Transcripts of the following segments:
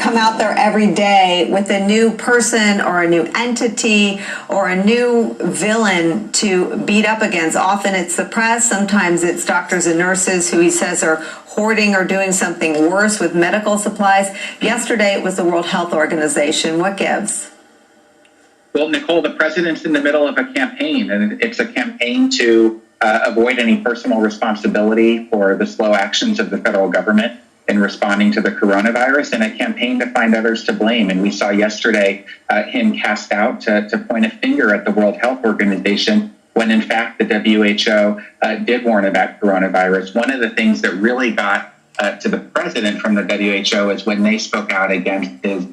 come out there every day with a new person or a new entity or a new villain to beat up against. Often it's the press, sometimes it's doctors and nurses who he says are hoarding or doing something worse with medical supplies. Yesterday it was the World Health Organization. What gives? Well, Nicole, the president's in the middle of a campaign, and it's a campaign to avoid any personal responsibility for the slow actions of the federal government in responding to the coronavirus, and a campaign to find others to blame. And we saw yesterday him cast out to point a finger at the World Health Organization when, in fact, the WHO did warn about coronavirus. One of the things that really got to the president from the WHO is when they spoke out against his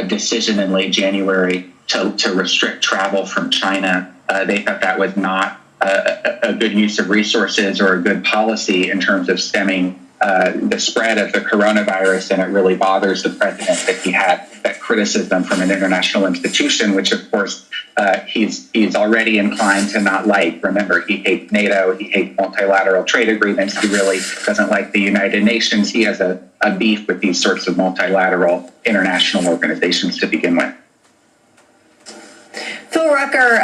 decision in late January to restrict travel from China. They thought that was not a good use of resources or a good policy in terms of stemming the spread of the coronavirus, and it really bothers the president that he had that criticism from an international institution, which of course he's already inclined to not like. Remember, he hates NATO, he hates multilateral trade agreements, he really doesn't like the United Nations. He has a beef with these sorts of multilateral international organizations to begin with. Phil Rucker,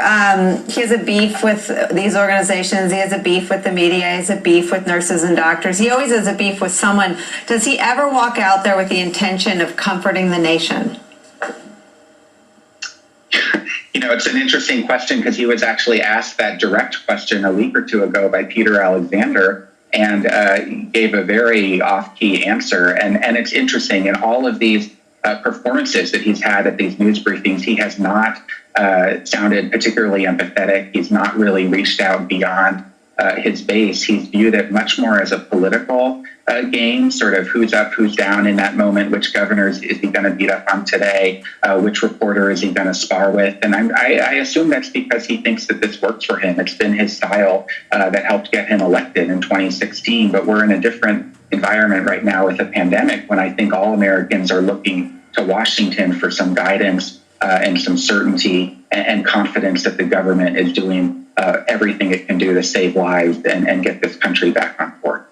he has a beef with these organizations. He has a beef with the media. He has a beef with nurses and doctors. He always has a beef with someone. Does he ever walk out there with the intention of comforting the nation? You know, it's an interesting question because he was actually asked that direct question a week or two ago by Peter Alexander and gave a very off-key answer. And it's interesting, in all of these performances that he's had at these news briefings, he has not sounded particularly empathetic. He's not really reached out beyond his base. He's viewed it much more as a political game, sort of who's up, who's down in that moment, which governors is he going to beat up on today, which reporter is he going to spar with. And I assume that's because he thinks that this works for him. It's been his style that helped get him elected in 2016. But we're in a different environment right now with a pandemic when I think all Americans are looking to Washington for some guidance and some certainty and confidence that the government is doing everything it can do to save lives and get this country back on course.